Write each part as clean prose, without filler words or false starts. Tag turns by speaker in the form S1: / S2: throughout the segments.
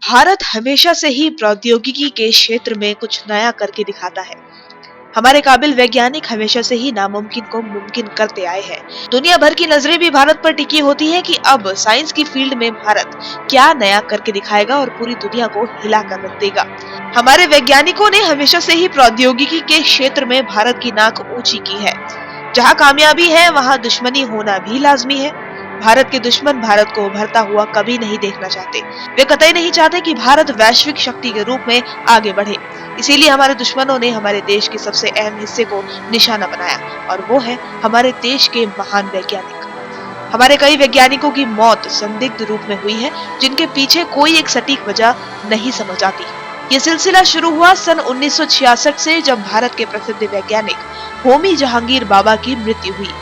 S1: भारत हमेशा से ही प्रौद्योगिकी के क्षेत्र में कुछ नया करके दिखाता है। हमारे काबिल वैज्ञानिक हमेशा से ही नामुमकिन को मुमकिन करते आए हैं। दुनिया भर की नजरें भी भारत पर टिकी होती हैं कि अब साइंस की फील्ड में भारत क्या नया करके दिखाएगा और पूरी दुनिया को हिला कर रख देगा। हमारे वैज्ञानिकों ने हमेशा से ही प्रौद्योगिकी के क्षेत्र में भारत की नाक ऊंची की है। जहाँ कामयाबी है वहाँ दुश्मनी होना भी लाजमी है। भारत के दुश्मन भारत को उभरता हुआ कभी नहीं देखना चाहते। वे कतई नहीं चाहते कि भारत वैश्विक शक्ति के रूप में आगे बढ़े। इसीलिए हमारे दुश्मनों ने हमारे देश के सबसे अहम हिस्से को निशाना बनाया और वो है हमारे देश के महान वैज्ञानिक। हमारे कई वैज्ञानिकों की मौत संदिग्ध रूप में हुई है, जिनके पीछे कोई एक सटीक वजह नहीं समझ आती। ये सिलसिला शुरू हुआ सन 1966 से, जब भारत के प्रसिद्ध वैज्ञानिक होमी जहांगीर भाभा की मृत्यु हुई।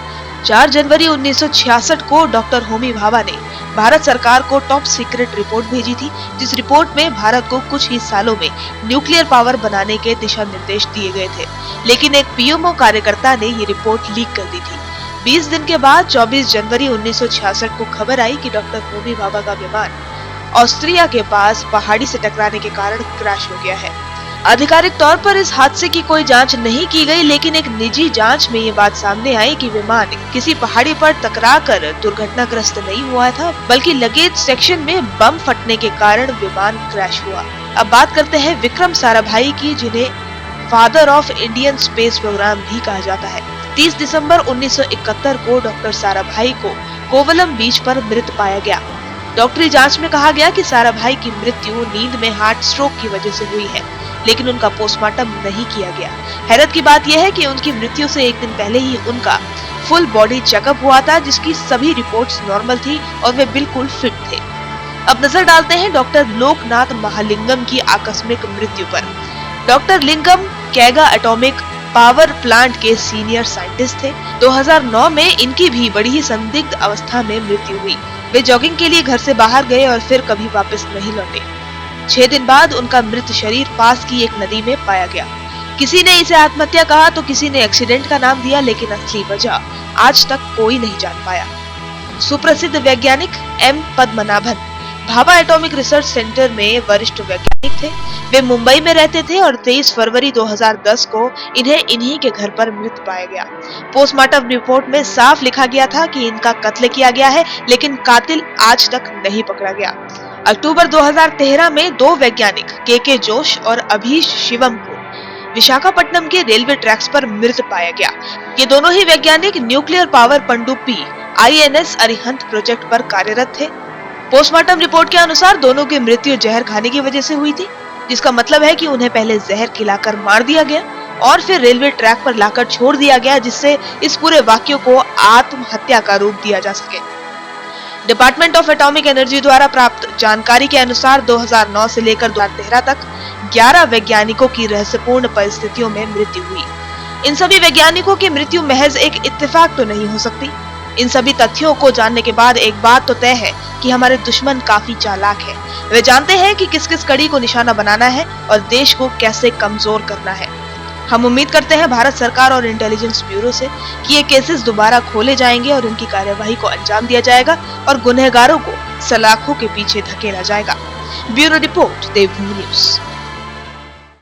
S1: 4 जनवरी 1966 को डॉक्टर होमी भाभा ने भारत सरकार को टॉप सीक्रेट रिपोर्ट भेजी थी, जिस रिपोर्ट में भारत को कुछ ही सालों में न्यूक्लियर पावर बनाने के दिशा निर्देश दिए गए थे। लेकिन एक पीएमओ कार्यकर्ता ने ये रिपोर्ट लीक कर दी थी। 20 दिन के बाद 24 जनवरी 1966 को खबर आई कि डॉक्टर होमी भाभा का विमान ऑस्ट्रिया के पास पहाड़ी से टकराने के कारण क्रैश हो गया है। आधिकारिक तौर पर इस हादसे की कोई जांच नहीं की गई, लेकिन एक निजी जांच में ये बात सामने आई कि विमान किसी पहाड़ी पर टकराकर दुर्घटनाग्रस्त नहीं हुआ था, बल्कि लगेज सेक्शन में बम फटने के कारण विमान क्रैश हुआ। अब बात करते हैं विक्रम साराभाई की, जिन्हें father of Indian space programme भी कहा जाता है। 30 दिसंबर 1971 को डॉक्टर साराभाई को कोवलम बीच पर मृत पाया गया। डॉक्टरी जांच में कहा गया कि साराभाई की मृत्यु नींद में हार्ट स्ट्रोक की वजह से हुई है, लेकिन उनका पोस्टमार्टम नहीं किया गया। हैरत की बात यह है कि उनकी मृत्यु से एक दिन पहले ही उनका फुल बॉडी चेकअप हुआ था, जिसकी सभी रिपोर्ट्स नॉर्मल थी और वे बिल्कुल फिट थे। अब नजर डालते हैं डॉक्टर लोकनाथ महालिंगम की आकस्मिक मृत्यु पर। डॉक्टर लिंगम कैगा एटॉमिक पावर प्लांट के सीनियर साइंटिस्ट थे। 2009 में इनकी भी बड़ी ही संदिग्ध अवस्था में मृत्यु हुई। वे जॉगिंग के लिए घर से बाहर गए और फिर कभी वापस नहीं लौटे। 6 दिन बाद उनका मृत शरीर पास की एक नदी में पाया गया। किसी ने इसे आत्महत्या कहा तो किसी ने एक्सीडेंट का नाम दिया, लेकिन असली वजह आज तक कोई नहीं जान पाया। सुप्रसिद्ध वैज्ञानिक M Padmanabhan Bhabha atomic research centre में वरिष्ठ वैज्ञानिक थे। वे मुंबई में रहते थे और 23 फरवरी 2010 को इन्हें इन्हीं के घर पर मृत पाया गया। पोस्टमार्टम रिपोर्ट में साफ लिखा गया था कि इनका कत्ल किया गया है, लेकिन कातिल आज तक नहीं पकड़ा गया। अक्टूबर 2013 में 2 वैज्ञानिक के जोश और अभीश शिवम को विशाखापट्टनम के रेलवे ट्रैक्स पर मृत पाया गया। ये दोनों ही वैज्ञानिक न्यूक्लियर पावर पनडुब्बी INS अरिहंत प्रोजेक्ट पर कार्यरत थे। पोस्टमार्टम रिपोर्ट के अनुसार दोनों की मृत्यु जहर खाने की वजह से हुई थी, जिसका मतलब है कि उन्हें पहले जहर खिलाकर मार दिया गया और फिर रेलवे ट्रैक पर लाकर छोड़ दिया गया, जिससे इस पूरे वाक्य को आत्महत्या का रूप दिया जा सके। डिपार्टमेंट ऑफ एटॉमिक एनर्जी द्वारा प्राप्त जानकारी के अनुसार 2009 से लेकर 2013 तक 11 वैज्ञानिकों की रहस्यपूर्ण परिस्थितियों में मृत्यु हुई। इन सभी वैज्ञानिकों की मृत्यु महज एक इत्तेफाक तो नहीं हो सकती। इन सभी तथ्यों को जानने के बाद एक बात तो तय है कि हमारे दुश्मन काफी चालाक हैं। वे जानते हैं कि किस किस कड़ी को निशाना बनाना है और देश को कैसे कमजोर करना है। हम उम्मीद करते हैं भारत सरकार और इंटेलिजेंस ब्यूरो से कि ये केसेस दोबारा खोले जाएंगे और इनकी कार्यवाही को अंजाम दिया जाएगा और गुनहगारों को सलाखों के पीछे धकेला जाएगा। ब्यूरो रिपोर्ट, देवभूमि न्यूज।